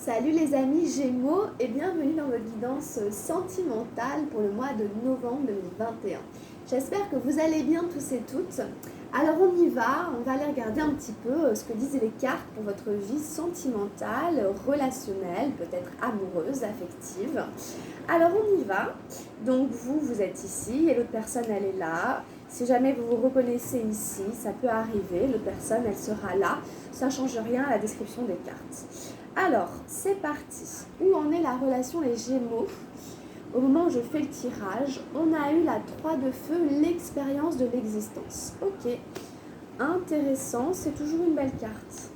Salut les amis Gémeaux et bienvenue dans votre guidance sentimentale pour le mois de novembre 2021. J'espère que vous allez bien tous et toutes. Alors on y va, on va aller regarder un petit peu ce que disent les cartes pour votre vie sentimentale, relationnelle, peut-être amoureuse, affective. Alors on y va, donc vous êtes ici et l'autre personne elle est là. Si jamais vous vous reconnaissez ici, ça peut arriver, l'autre personne elle sera là, ça ne change rien à la description des cartes. Alors, c'est parti. Où en est la relation les Gémeaux? Au moment où je fais le tirage, on a eu la 3 de feu, l'expérience de l'existence. Ok, intéressant, c'est toujours une belle carte.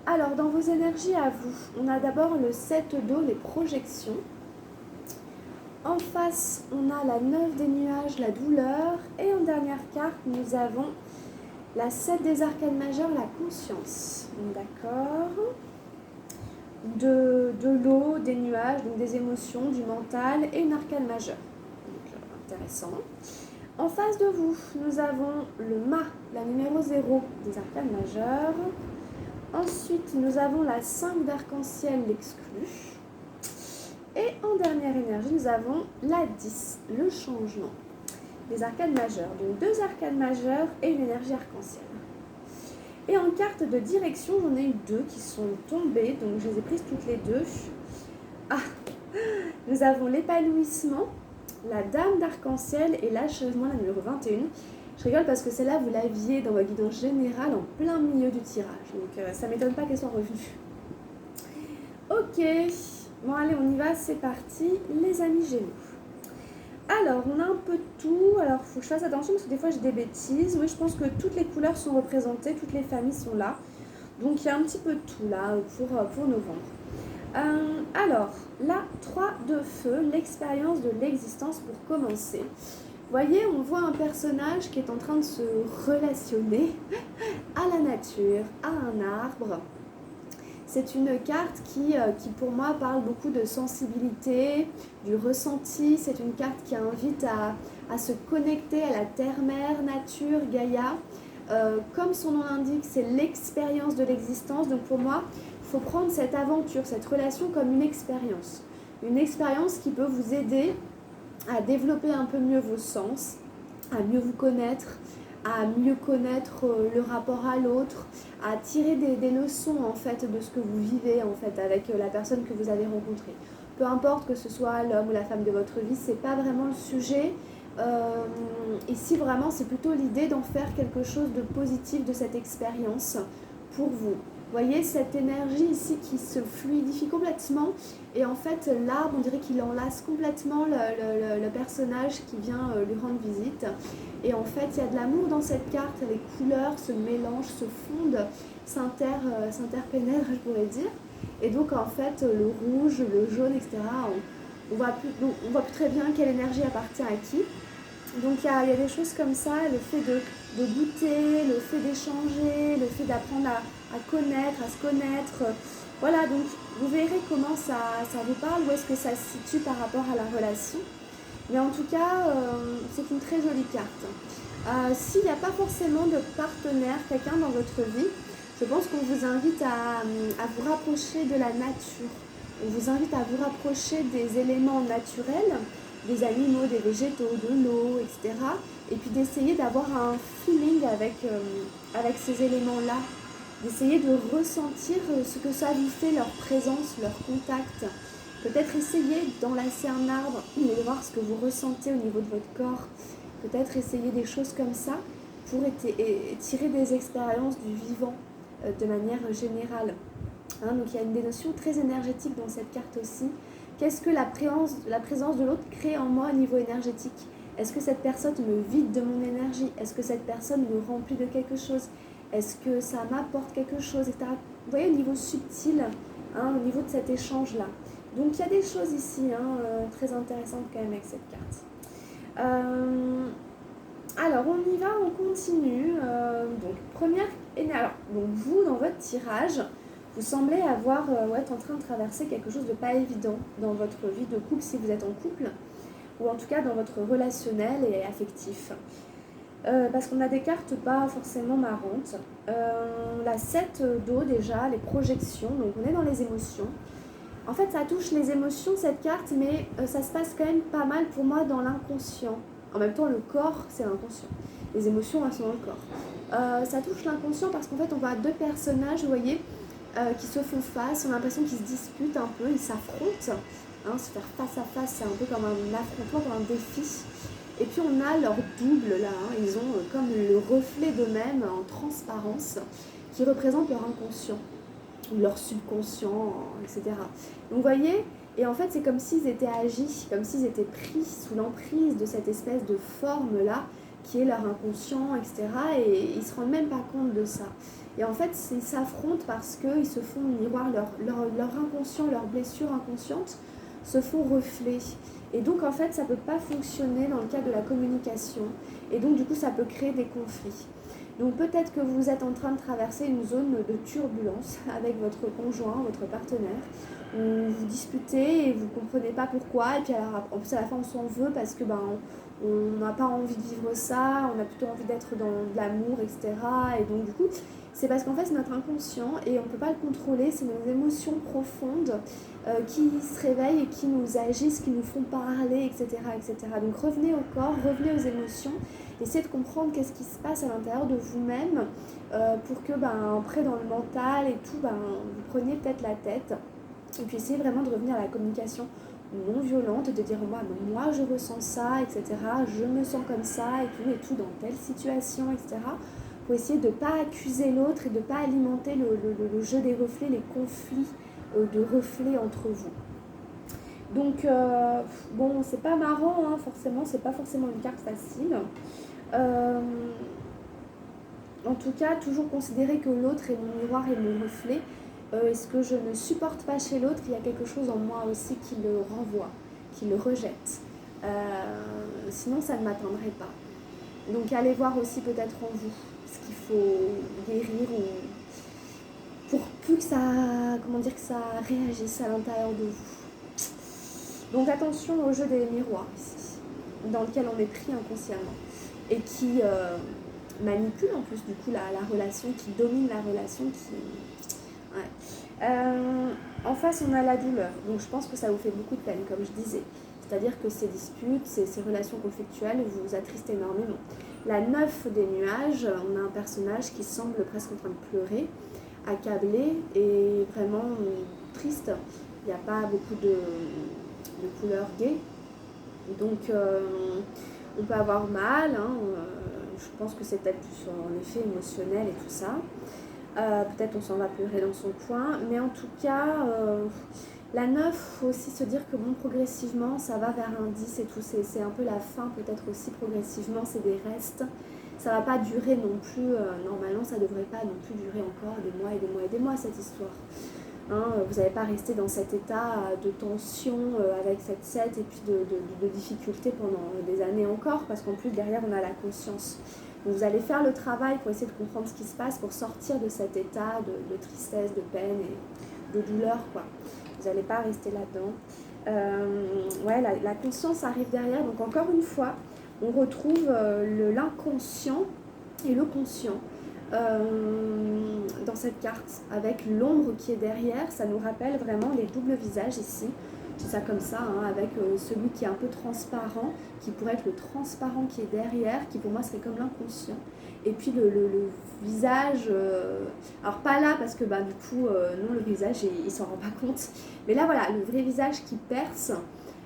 Alors, dans vos énergies à vous, on a d'abord le 7 d'eau, les projections. En face, on a la 9 des nuages, la douleur. Et en dernière carte, nous avons la 7 des arcanes majeures, la conscience. D'accord. De l'eau, des nuages, donc des émotions, du mental et une arcane majeure. Donc, intéressant. En face de vous, nous avons le mât, la numéro 0 des arcanes majeures. Ensuite, nous avons la 5 d'arc-en-ciel, l'exclu. Et en dernière énergie, nous avons la 10, le changement des arcanes majeures. Donc 2 arcanes majeures et une énergie arc-en-ciel. Et en carte de direction, j'en ai eu 2 qui sont tombées, donc je les ai prises toutes les deux. Ah, nous avons l'épanouissement, la dame d'arc-en-ciel et l'achèvement, la numéro 21. Je rigole parce que celle-là, vous l'aviez dans votre guidance générale en plein milieu du tirage. Donc ça ne m'étonne pas qu'elle soit revenue. Ok, bon allez, on y va, c'est parti, les amis Gémeaux. Alors, on a un peu de tout. Alors, il faut que je fasse attention parce que des fois, j'ai des bêtises. Oui, je pense que toutes les couleurs sont représentées, toutes les familles sont là. Donc, il y a un petit peu de tout là pour novembre. Alors, la 3 de feu, l'expérience de l'existence pour commencer. Vous voyez, on voit un personnage qui est en train de se relationner à la nature, à un arbre. C'est une carte qui pour moi parle beaucoup de sensibilité, du ressenti. C'est une carte qui invite à se connecter à la terre-mère, nature, Gaïa. Comme son nom l'indique, c'est l'expérience de l'existence. Donc pour moi, il faut prendre cette aventure, cette relation comme une expérience. Une expérience qui peut vous aider à développer un peu mieux vos sens, à mieux vous connaître, à mieux connaître le rapport à l'autre, à tirer des leçons en fait de ce que vous vivez en fait avec la personne que vous avez rencontrée. Peu importe que ce soit l'homme ou la femme de votre vie, c'est pas vraiment le sujet. Ici vraiment c'est plutôt l'idée d'en faire quelque chose de positif de cette expérience pour vous. Vous voyez cette énergie ici qui se fluidifie complètement et en fait l'arbre on dirait qu'il enlace complètement le personnage qui vient lui rendre visite et en fait il y a de l'amour dans cette carte, les couleurs se mélangent, se fondent, s'interpénètrent je pourrais dire et donc en fait le rouge, le jaune etc. On voit plus très bien quelle énergie appartient à qui. Donc il y a des choses comme ça, le fait de goûter, le fait d'échanger, le fait d'apprendre à connaître, à se connaître. Voilà, donc vous verrez comment ça vous parle, où est-ce que ça se situe par rapport à la relation. Mais en tout cas, c'est une très jolie carte. S'il n'y a pas forcément de partenaire, quelqu'un dans votre vie, je pense qu'on vous invite à vous rapprocher de la nature. On vous invite à vous rapprocher des éléments naturels, des animaux, des végétaux, de l'eau, etc. Et puis d'essayer d'avoir un feeling avec ces éléments-là, d'essayer de ressentir ce que ça vous fait, leur présence, leur contact. Peut-être essayer d'enlacer un arbre et de voir ce que vous ressentez au niveau de votre corps. Peut-être essayer des choses comme ça pour tirer des expériences du vivant de manière générale. Donc il y a des notions très énergétiques dans cette carte aussi. Qu'est-ce que la présence de l'autre crée en moi au niveau énergétique? Est-ce que cette personne me vide de mon énergie? Est-ce que cette personne me remplit de quelque chose? Est-ce que ça m'apporte quelque chose, etc. Vous voyez, au niveau subtil, au niveau de cet échange-là. Donc il y a des choses ici très intéressantes quand même avec cette carte. Alors on y va, on continue. Donc première énergie. Alors donc vous dans votre tirage, vous semblez être en train de traverser quelque chose de pas évident dans votre vie de couple si vous êtes en couple, ou en tout cas dans votre relationnel et affectif. Parce qu'on a des cartes pas forcément marrantes. La 7 d'eau déjà, les projections, donc on est dans les émotions. En fait, ça touche les émotions, cette carte, mais ça se passe quand même pas mal pour moi dans l'inconscient. En même temps, le corps, c'est l'inconscient. Les émotions, elles sont dans le corps. Ça touche l'inconscient parce qu'en fait, on voit deux personnages, vous voyez, qui se font face. On a l'impression qu'ils se disputent un peu, ils s'affrontent. Hein, se faire face à face, c'est un peu comme un affrontement, comme un défi. Et puis on a leur double là, hein. Ils ont comme le reflet d'eux-mêmes en transparence qui représente leur inconscient, ou leur subconscient, etc. Donc vous voyez, et en fait c'est comme s'ils étaient agis, comme s'ils étaient pris sous l'emprise de cette espèce de forme-là qui est leur inconscient, etc. Et ils ne se rendent même pas compte de ça. Et en fait, ils s'affrontent parce qu'ils se font miroir, leur inconscient, leurs blessures inconscientes se font reflet. Et donc en fait ça ne peut pas fonctionner dans le cadre de la communication et donc du coup ça peut créer des conflits. Donc peut-être que vous êtes en train de traverser une zone de turbulence avec votre conjoint, votre partenaire, où vous disputez et vous ne comprenez pas pourquoi, et puis en plus à la fin on s'en veut parce que on n'a pas envie de vivre ça, on a plutôt envie d'être dans de l'amour, etc. Et donc du coup c'est parce qu'en fait c'est notre inconscient et on ne peut pas le contrôler, c'est nos émotions profondes qui se réveillent et qui nous agissent, qui nous font parler, etc., etc. Donc revenez au corps, revenez aux émotions, essayez de comprendre qu'est-ce qui se passe à l'intérieur de vous-même pour que après dans le mental et tout, vous preniez peut-être la tête et puis essayez vraiment de revenir à la communication non violente, de dire moi je ressens ça, etc., je me sens comme ça et tout dans telle situation, etc., pour essayer de ne pas accuser l'autre et de ne pas alimenter le jeu des reflets, les conflits de reflets entre vous. Donc bon, c'est pas marrant, hein, forcément, c'est pas forcément une carte facile. En tout cas, toujours considérer que l'autre est mon miroir et mon reflet. Et ce que je ne supporte pas chez l'autre, il y a quelque chose en moi aussi qui le renvoie, qui le rejette. Sinon, ça ne m'atteindrait pas. Donc allez voir aussi peut-être en vous ce qu'il faut guérir ou pour plus que ça, que ça réagisse à l'intérieur de vous. Donc attention au jeu des miroirs ici, dans lequel on est pris inconsciemment et qui manipule en plus du coup la relation, qui domine la relation, Ouais. En face, on a la douleur. Donc je pense que ça vous fait beaucoup de peine, comme je disais. C'est-à-dire que ces disputes, ces relations conflictuelles vous attristent énormément. La 9 des nuages, on a un personnage qui semble presque en train de pleurer, accablé et vraiment triste. Il n'y a pas beaucoup de couleurs gaies. Donc on peut avoir mal, hein, je pense que c'est peut-être plus en effet émotionnel et tout ça. Peut-être on s'en va pleurer dans son coin, mais en tout cas, la 9, il faut aussi se dire que bon, progressivement, ça va vers un 10 et tout, c'est un peu la fin peut-être aussi progressivement, c'est des restes. Ça va pas durer non plus, normalement ça devrait pas non plus durer encore des mois et des mois et des mois cette histoire. Hein, vous n'allez pas rester dans cet état de tension avec cette 7 et puis de difficulté pendant des années encore, parce qu'en plus derrière on a la conscience. Donc vous allez faire le travail pour essayer de comprendre ce qui se passe, pour sortir de cet état de tristesse, de peine et de douleur, quoi. Vous n'allez pas rester là-dedans. La conscience arrive derrière, donc encore une fois, on retrouve l'inconscient et le conscient dans cette carte, avec l'ombre qui est derrière. Ça nous rappelle vraiment les doubles visages ici. C'est ça comme ça, hein, avec celui qui est un peu transparent, qui pourrait être le transparent qui est derrière, qui pour moi serait comme l'inconscient. Et puis le visage, alors pas là parce que du coup, non, le visage il s'en rend pas compte. Mais là voilà, le vrai visage qui perce,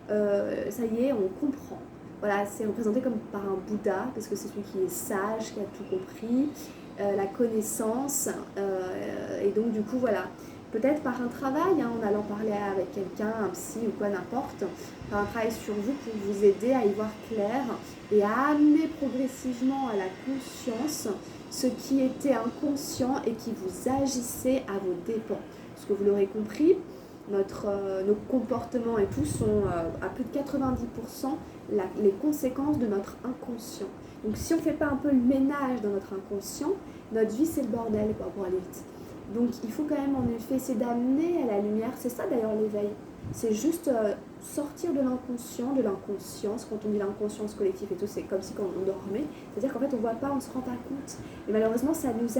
ça y est, on comprend. Voilà, c'est représenté comme par un Bouddha, parce que c'est celui qui est sage, qui a tout compris, la connaissance, et donc du coup voilà. Peut-être par un travail, hein, en allant parler avec quelqu'un, un psy ou quoi, n'importe, par un travail sur vous pour vous aider à y voir clair et à amener progressivement à la conscience ce qui était inconscient et qui vous agissait à vos dépens. Parce que vous l'aurez compris, nos comportements et tout sont à plus de 90% les conséquences de notre inconscient. Donc si on ne fait pas un peu le ménage dans notre inconscient, notre vie c'est le bordel quoi, pour aller vite. Donc il faut quand même en effet essayer d'amener à la lumière, c'est ça d'ailleurs l'éveil, c'est juste sortir de l'inconscient, de l'inconscience. Quand on dit l'inconscience collective et tout, c'est comme si quand on dormait, c'est-à-dire qu'en fait on ne voit pas, on ne se rend pas compte. Et malheureusement ça nous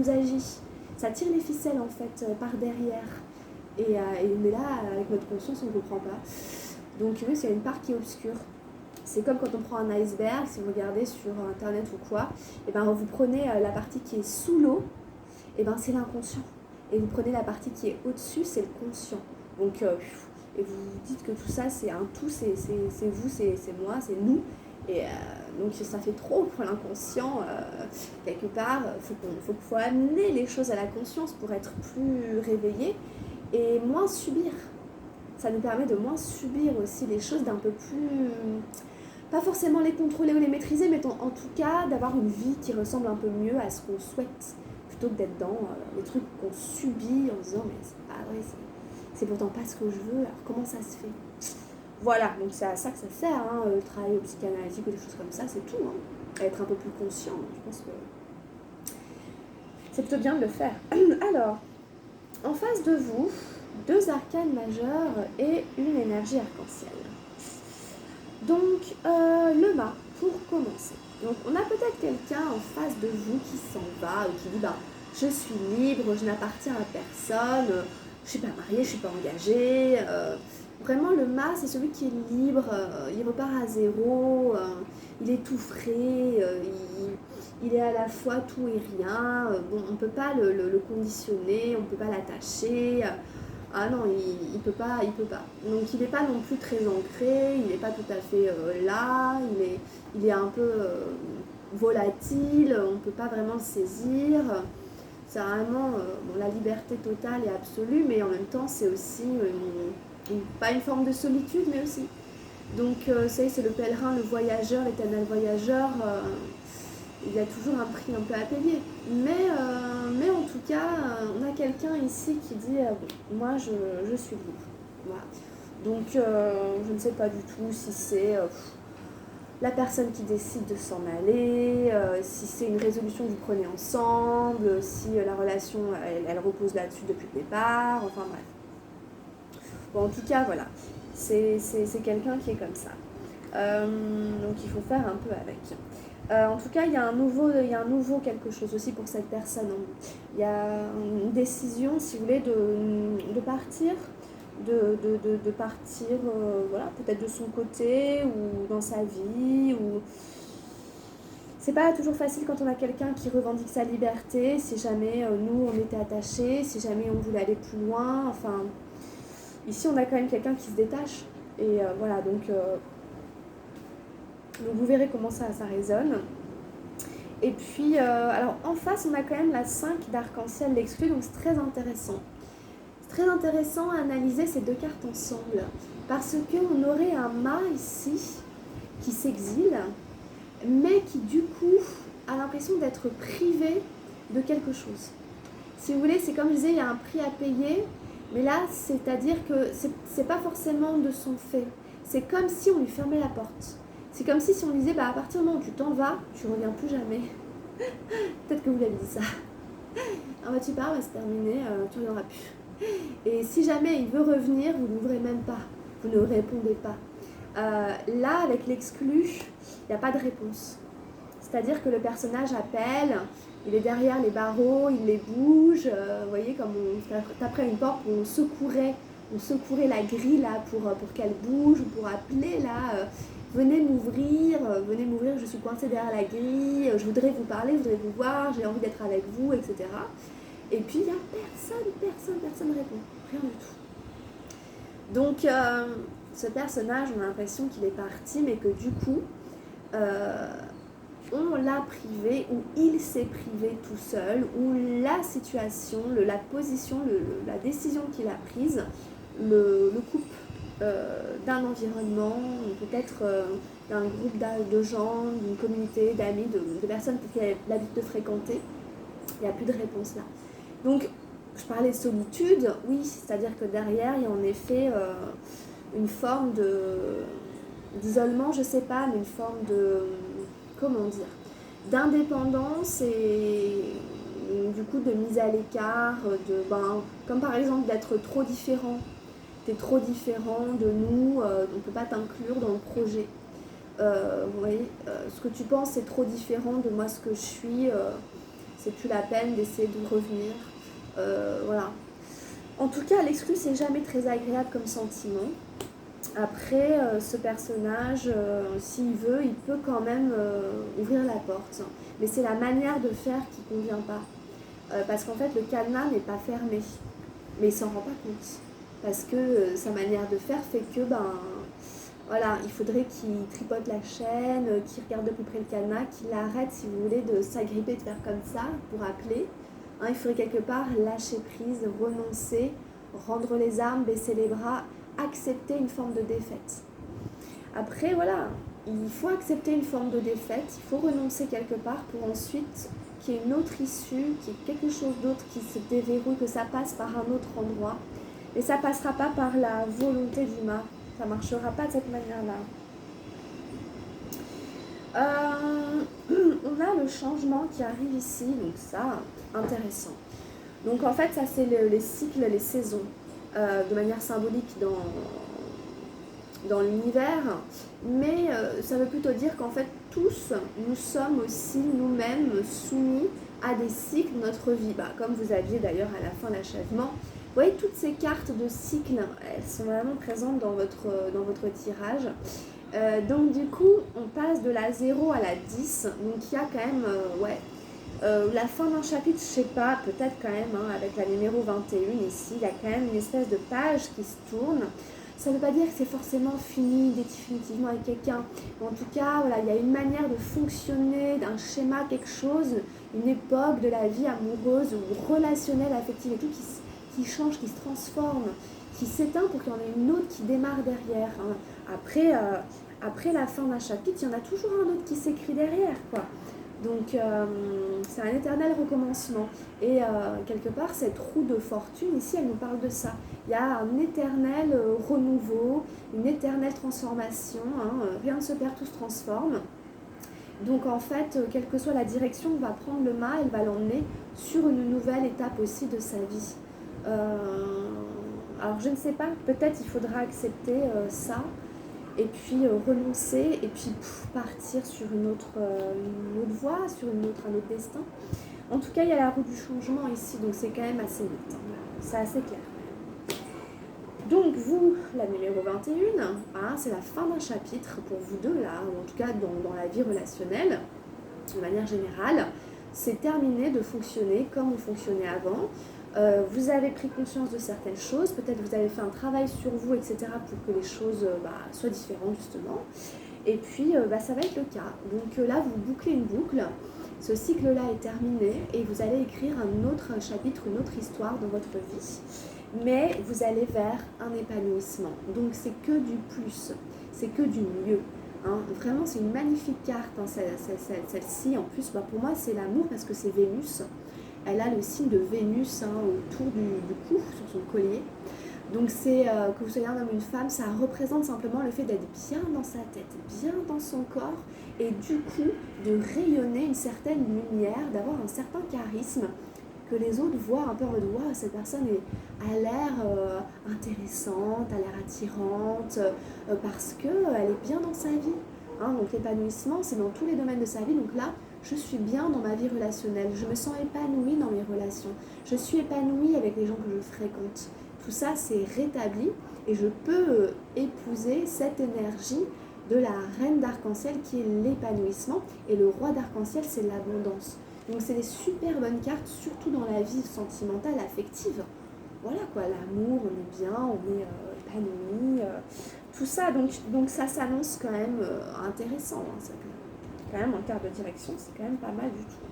agit, ça tire les ficelles en fait par derrière. Mais là, avec notre conscience, on ne comprend pas. Donc oui, c'est une part qui est obscure. C'est comme quand on prend un iceberg, si vous regardez sur internet ou quoi, et ben vous prenez la partie qui est sous l'eau, et ben c'est l'inconscient. Et vous prenez la partie qui est au-dessus, c'est le conscient. Donc, et vous vous dites que tout ça c'est un tout, c'est vous, c'est moi, c'est nous. Et donc ça fait trop pour l'inconscient. Quelque part, faut amener les choses à la conscience pour être plus réveillé et moins subir. Ça nous permet de moins subir aussi les choses, d'un peu plus... Pas forcément les contrôler ou les maîtriser, mais en tout cas d'avoir une vie qui ressemble un peu mieux à ce qu'on souhaite, plutôt que d'être dans les trucs qu'on subit en disant mais c'est pas vrai, c'est pourtant pas ce que je veux, alors comment ça se fait? Voilà, donc c'est à ça que ça sert, hein, le travail psychanalytique ou des choses comme ça, c'est tout, hein. Être un peu plus conscient, je pense que c'est plutôt bien de le faire. Alors, en face de vous, 2 arcanes majeures et une énergie arc-en-ciel. Donc, le mât, pour commencer. Donc, on a peut-être quelqu'un en face de vous qui s'en va ou qui dit je suis libre, je n'appartiens à personne, je suis pas mariée, je suis pas engagée. Vraiment, le mât, c'est celui qui est libre, il repart à zéro, il est tout frais, il est à la fois tout et rien. Bon, on peut pas le conditionner, on peut pas l'attacher. Ah non, il peut pas, il peut pas. Donc il n'est pas non plus très ancré, il n'est pas tout à fait là, il est un peu volatile, on ne peut pas vraiment le saisir. C'est vraiment la liberté totale et absolue, mais en même temps c'est aussi pas une forme de solitude, mais aussi. Donc c'est le pèlerin, le voyageur, l'éternel voyageur. Il y a toujours un prix un peu à payer. Mais en tout cas, on a quelqu'un ici qui dit moi je suis libre. Voilà. Donc je ne sais pas du tout si c'est la personne qui décide de s'en aller, si c'est une résolution que vous prenez ensemble, si la relation elle repose là-dessus depuis le départ, enfin bref. Bon, en tout cas, voilà. C'est quelqu'un qui est comme ça. Donc il faut faire un peu avec. En tout cas, il y a un nouveau quelque chose aussi pour cette personne. Il y a une décision, si vous voulez, de partir, de partir, voilà, peut-être de son côté ou dans sa vie. Ou... C'est pas toujours facile quand on a quelqu'un qui revendique sa liberté, si jamais nous on était attachés, si jamais on voulait aller plus loin. Enfin, ici on a quand même quelqu'un qui se détache. Et voilà, donc vous verrez comment ça résonne. Et puis, alors en face, on a quand même la 5 d'arc-en-ciel, l'exclu, donc c'est très intéressant. C'est très intéressant à analyser ces 2 cartes ensemble, parce qu'on aurait un mât ici qui s'exile, mais qui du coup a l'impression d'être privé de quelque chose. Si vous voulez, c'est comme je disais, il y a un prix à payer, mais là, c'est-à-dire que c'est pas forcément de son fait. C'est comme si on lui fermait la porte. C'est comme si on disait, à partir du moment où tu t'en vas, tu reviens plus jamais. Peut-être que vous l'avez dit ça. Alors tu pars, c'est terminé, tu reviendras plus. Et si jamais il veut revenir, vous n'ouvrez même pas. Vous ne répondez pas. Là, avec l'exclu, il n'y a pas de réponse. C'est-à-dire que le personnage appelle, il est derrière les barreaux, il les bouge. Vous voyez, comme on taperait une porte, on secourait la grille là pour qu'elle bouge, pour appeler là. Venez m'ouvrir, je suis coincée derrière la grille, je voudrais vous parler, je voudrais vous voir, j'ai envie d'être avec vous, etc. Et puis il n'y a personne ne répond, rien du tout. Donc ce personnage, on a l'impression qu'il est parti, mais que du coup, on l'a privé, ou il s'est privé tout seul, ou la situation, la position, la décision qu'il a prise, le coupe d'un environnement, peut-être d'un groupe de gens, d'une communauté, d'amis, de personnes qu'il a l'habitude de fréquenter. Il n'y a plus de réponse là. Donc, je parlais de solitude, oui, c'est-à-dire que derrière, il y a en effet une forme d'isolement, je sais pas, mais une forme comment dire, d'indépendance et du coup de mise à l'écart, comme par exemple d'être trop différent. T'es trop différent de nous, on ne peut pas t'inclure dans le projet. Vous voyez, ce que tu penses est trop différent de moi, ce que je suis, c'est plus la peine d'essayer de revenir. Voilà. En tout cas, l'exclu, c'est jamais très agréable comme sentiment. Après, ce personnage, s'il veut, il peut quand même ouvrir la porte. Mais c'est la manière de faire qui ne convient pas. Parce qu'en fait, le cadenas n'est pas fermé. Mais il s'en rend pas compte. Parce que sa manière de faire fait que, voilà, il faudrait qu'il tripote la chaîne, qu'il regarde de plus près le cadenas, qu'il arrête, si vous voulez, de s'agripper, de faire comme ça pour appeler. Hein, il faudrait quelque part lâcher prise, renoncer, rendre les armes, baisser les bras, accepter une forme de défaite. Après, voilà, il faut accepter une forme de défaite, il faut renoncer quelque part pour ensuite qu'il y ait une autre issue, qu'il y ait quelque chose d'autre qui se déverrouille, que ça passe par un autre endroit. Et ça ne passera pas par la volonté du mât, ça ne marchera pas de cette manière-là. On a le changement qui arrive ici, donc ça, intéressant. Donc en fait, ça c'est les cycles, les saisons, de manière symbolique dans l'univers, mais ça veut plutôt dire qu'en fait tous, nous sommes aussi nous-mêmes soumis à des cycles de notre vie, comme vous aviez d'ailleurs à la fin l'achèvement. Vous voyez, toutes ces cartes de cycles, elles sont vraiment présentes dans votre tirage. Donc du coup, on passe de la 0 à la 10, donc il y a quand même, la fin d'un chapitre, je sais pas, peut-être quand même, hein, avec la numéro 21 ici, il y a quand même une espèce de page qui se tourne. Ça ne veut pas dire que c'est forcément fini définitivement avec quelqu'un. En tout cas, voilà, il y a une manière de fonctionner, d'un schéma, quelque chose, une époque de la vie amoureuse ou relationnelle, affective et tout qui change, qui se transforme, qui s'éteint pour qu'il y en ait une autre qui démarre derrière. Hein. Après la fin d'un chapitre, il y en a toujours un autre qui s'écrit derrière, quoi. Donc c'est un éternel recommencement. Et quelque part, cette roue de fortune, ici, elle nous parle de ça. Il y a un éternel renouveau, une éternelle transformation. Hein, rien ne se perd, tout se transforme. Donc en fait, quelle que soit la direction que va prendre le mât, elle va l'emmener sur une nouvelle étape aussi de sa vie. Alors je ne sais pas, peut-être il faudra accepter ça. Et puis renoncer, et puis partir sur une autre voie, sur un autre destin. En tout cas, il y a la roue du changement ici, donc c'est quand même assez vite. Hein. C'est assez clair. Donc vous, la numéro 21, hein, c'est la fin d'un chapitre pour vous deux, là, ou en tout cas dans la vie relationnelle, de manière générale. C'est terminé de fonctionner comme on fonctionnait avant. Vous avez pris conscience de certaines choses, peut-être vous avez fait un travail sur vous, etc., pour que les choses soient différentes, justement. Et puis, ça va être le cas. Donc là, vous bouclez une boucle, ce cycle-là est terminé, et vous allez écrire un autre chapitre, une autre histoire dans votre vie. Mais vous allez vers un épanouissement. Donc c'est que du plus, c'est que du mieux. Hein. Vraiment, c'est une magnifique carte, hein, celle-ci. En plus, pour moi, c'est l'amour parce que c'est Vénus. Elle a le signe de Vénus autour du cou, sur son collier. Donc c'est que vous soyez un homme ou une femme, ça représente simplement le fait d'être bien dans sa tête, bien dans son corps, et du coup de rayonner une certaine lumière, d'avoir un certain charisme que les autres voient un peu en mode « Waouh, cette personne a l'air intéressante, a l'air attirante, parce qu'elle est bien dans sa vie. Hein, » Donc l'épanouissement, c'est dans tous les domaines de sa vie. Donc là, je suis bien dans ma vie relationnelle, je me sens épanouie dans mes relations, je suis épanouie avec les gens que je fréquente. Tout ça, c'est rétabli et je peux épouser cette énergie de la reine d'arc-en-ciel qui est l'épanouissement, et le roi d'arc-en-ciel, c'est l'abondance. Donc c'est des super bonnes cartes, surtout dans la vie sentimentale, affective. Voilà quoi, l'amour, on est bien, on est épanoui, tout ça. Donc ça s'annonce quand même intéressant. Hein, ça, quand même en carte de direction, c'est quand même pas mal du tout.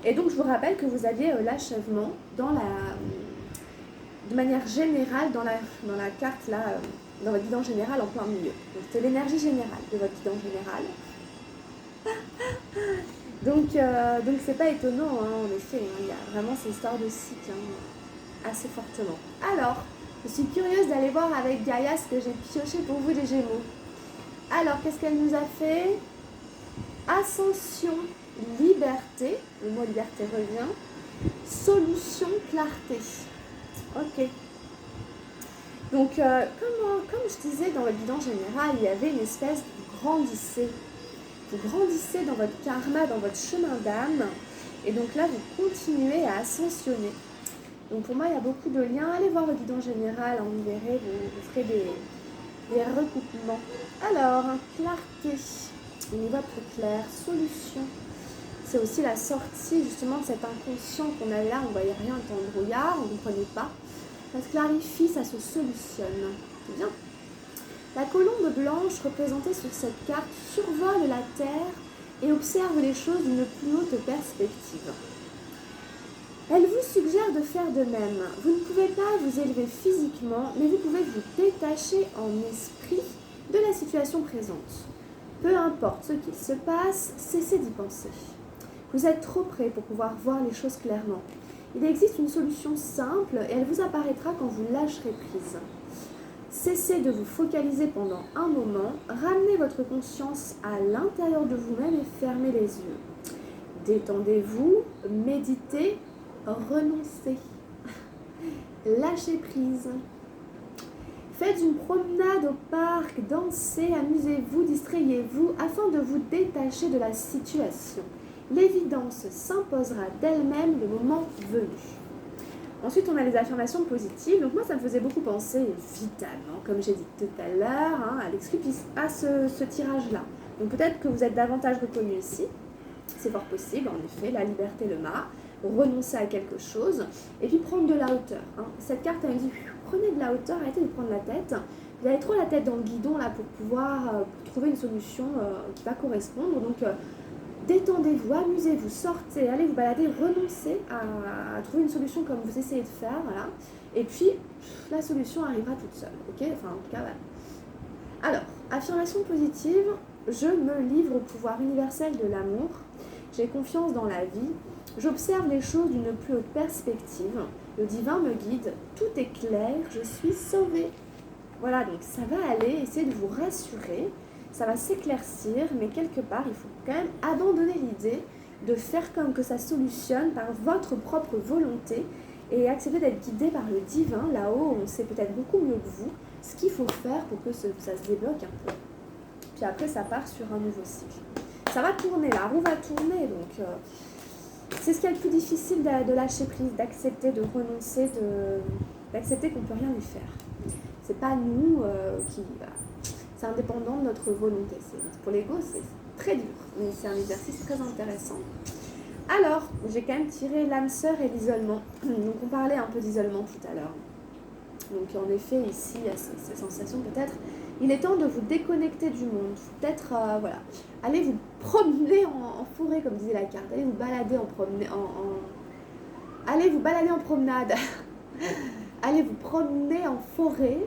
Et donc je vous rappelle que vous aviez l'achèvement de manière générale dans la carte là, dans votre guidance générale en plein milieu. Donc c'est l'énergie générale de votre guidance générale. Donc c'est pas étonnant, hein, en effet, hein, il y a vraiment ces histoires de cycle assez fortement. Alors, je suis curieuse d'aller voir avec Gaïa ce que j'ai pioché pour vous les Gémeaux. Alors, qu'est-ce qu'elle nous a fait? Ascension, liberté, le mot liberté revient, solution, clarté. Ok. Donc, comme je disais dans votre bilan général, il y avait une espèce de grandissez. Vous grandissez dans votre karma, dans votre chemin d'âme, et donc là, vous continuez à ascensionner. Donc pour moi, il y a beaucoup de liens. Allez voir le guidon général, hein, vous verrez, vous ferez des recoupements. Alors, clarté, on y va plus clair. Solution, c'est aussi la sortie justement de cet inconscient qu'on avait là, on ne voyait rien, on était en brouillard, on ne comprenait pas. Ça se clarifie, ça se solutionne. C'est bien. La colombe blanche représentée sur cette carte survole la Terre et observe les choses d'une plus haute perspective. Elle vous suggère de faire de même. Vous ne pouvez pas vous élever physiquement, mais vous pouvez vous détacher en esprit de la situation présente. Peu importe ce qu'il se passe, cessez d'y penser. Vous êtes trop près pour pouvoir voir les choses clairement. Il existe une solution simple et elle vous apparaîtra quand vous lâcherez prise. Cessez de vous focaliser pendant un moment, ramenez votre conscience à l'intérieur de vous-même et fermez les yeux. Détendez-vous, méditez, renoncez. Lâchez prise. Faites une promenade au parc, dansez, amusez-vous, distrayez-vous afin de vous détacher de la situation. L'évidence s'imposera d'elle-même le moment venu. Ensuite, on a les affirmations positives. Donc moi, ça me faisait beaucoup penser, évidemment, comme j'ai dit tout à l'heure, hein, à l'exclupis, à ce tirage-là. Donc peut-être que vous êtes davantage reconnu ici. C'est fort possible, en effet, la liberté, le mât, renoncer à quelque chose, et puis prendre de la hauteur. Hein. Cette carte, elle me dit, prenez de la hauteur, arrêtez de prendre la tête. Vous avez trop la tête dans le guidon là pour pouvoir trouver une solution qui va correspondre. Donc détendez-vous, amusez-vous, sortez, allez vous balader, renoncez à trouver une solution comme vous essayez de faire, voilà. Et puis, la solution arrivera toute seule, ok? Enfin, en tout cas, voilà. Alors, affirmation positive, je me livre au pouvoir universel de l'amour, j'ai confiance dans la vie, j'observe les choses d'une plus haute perspective, le divin me guide, tout est clair, je suis sauvée. Voilà, donc ça va aller, essayez de vous rassurer. Ça va s'éclaircir, mais quelque part, il faut quand même abandonner l'idée de faire comme que ça solutionne par votre propre volonté et accepter d'être guidé par le divin. Là-haut, on sait peut-être beaucoup mieux que vous ce qu'il faut faire pour que ça se débloque un peu. Puis après, ça part sur un nouveau cycle. Ça va tourner, la roue va tourner, donc c'est ce qui est le plus difficile de lâcher prise, d'accepter, de renoncer, d'accepter qu'on ne peut rien y faire. C'est pas nous qui... C'est indépendant de notre volonté. Pour l'ego, c'est très dur, mais c'est un exercice très intéressant. Alors, j'ai quand même tiré l'âme sœur et l'isolement. Donc, on parlait un peu d'isolement tout à l'heure. Donc, en effet, ici, il y a ces sensations peut-être. Il est temps de vous déconnecter du monde. Peut-être, voilà. Allez vous promener en forêt, comme disait la carte. Allez vous balader Allez vous balader en promenade. Allez vous promener en forêt.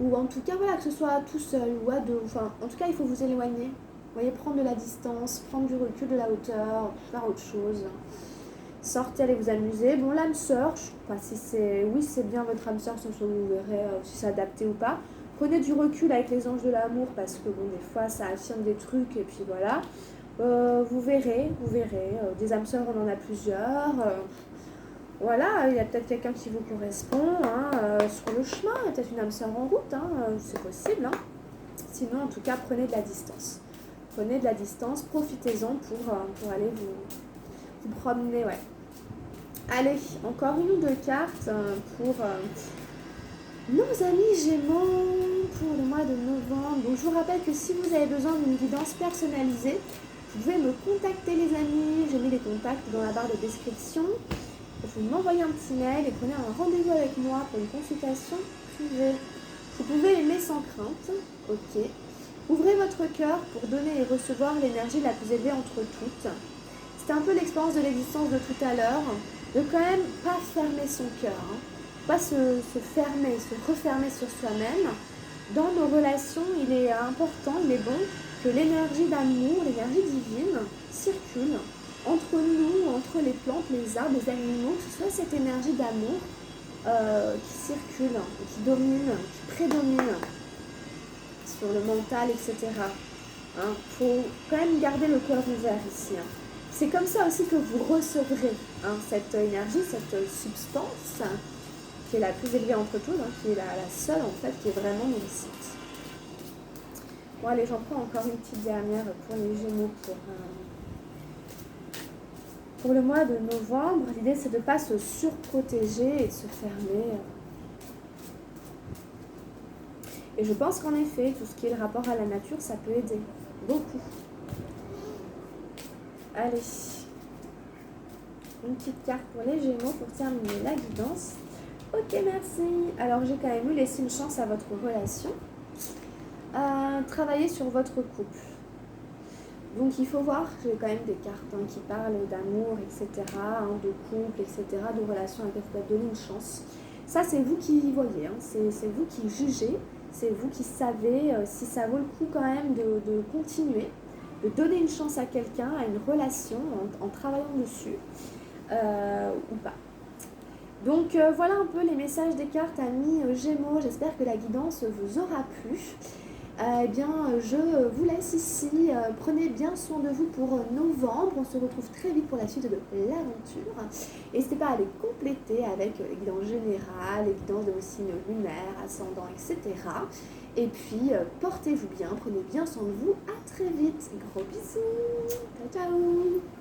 Ou en tout cas, voilà, que ce soit tout seul ou à deux. Enfin, en tout cas, il faut vous éloigner. Vous voyez, prendre de la distance, prendre du recul, de la hauteur, faire autre chose. Sortez, allez vous amuser. Bon, l'âme sœur, je sais pas si c'est... Oui, c'est bien votre âme sœur, vous verrez si c'est adapté ou pas. Prenez du recul avec les anges de l'amour parce que, bon, des fois, ça affirme des trucs et puis voilà. Vous verrez. Des âmes sœurs, on en a plusieurs. Voilà, il y a peut-être quelqu'un qui vous correspond sur le chemin, il y a peut-être une âme sœur en route, c'est possible. Hein. Sinon, en tout cas, prenez de la distance. Prenez de la distance, profitez-en pour aller vous promener. Ouais. Allez, encore une ou deux cartes pour nos amis Gémeaux pour le mois de novembre. Donc, je vous rappelle que si vous avez besoin d'une guidance personnalisée, vous pouvez me contacter les amis, j'ai mis les contacts dans la barre de description. Vous m'envoyez un petit mail et prenez un rendez-vous avec moi pour une consultation privée. Vous pouvez aimer sans crainte, ok. Ouvrez votre cœur pour donner et recevoir l'énergie la plus élevée entre toutes. C'était un peu l'expérience de l'existence de tout à l'heure, de quand même pas fermer son cœur, pas se fermer, se refermer sur soi-même. Dans nos relations, il est important, il est bon que l'énergie d'amour, l'énergie divine circule entre nous, entre les plantes, les arbres, les animaux, que ce soit cette énergie d'amour qui circule, qui domine, qui prédomine sur le mental, etc. Faut quand même garder le cœur ouvert ici. C'est comme ça aussi que vous recevrez cette énergie, cette substance qui est la plus élevée entre toutes, qui est la seule en fait, qui est vraiment licite. Bon allez, j'en prends encore une petite dernière pour les Gémeaux, pour Pour le mois de novembre, l'idée c'est de ne pas se surprotéger et de se fermer. Et je pense qu'en effet, tout ce qui est le rapport à la nature, ça peut aider. Beaucoup. Allez. Une petite carte pour les Gémeaux pour terminer la guidance. Ok, merci. Alors, j'ai quand même eu laissé une chance à votre relation. Travailler sur votre couple. Donc, il faut voir, j'ai quand même des cartes qui parlent d'amour, etc., de couple, etc., de relations à laquelle vous pouvez donner une chance. Ça, c'est vous qui y voyez, c'est vous qui jugez, c'est vous qui savez si ça vaut le coup quand même de continuer, de donner une chance à quelqu'un, à une relation, en travaillant dessus, ou pas. Donc voilà un peu les messages des cartes, amis Gémeaux. J'espère que la guidance vous aura plu. Eh bien, je vous laisse ici. Prenez bien soin de vous pour novembre. On se retrouve très vite pour la suite de l'aventure. N'hésitez pas à les compléter avec les guidances générales, les guidances de vos signes lunaires, ascendants, etc. Et puis, portez-vous bien, prenez bien soin de vous. À très vite. Gros bisous. Ciao, ciao.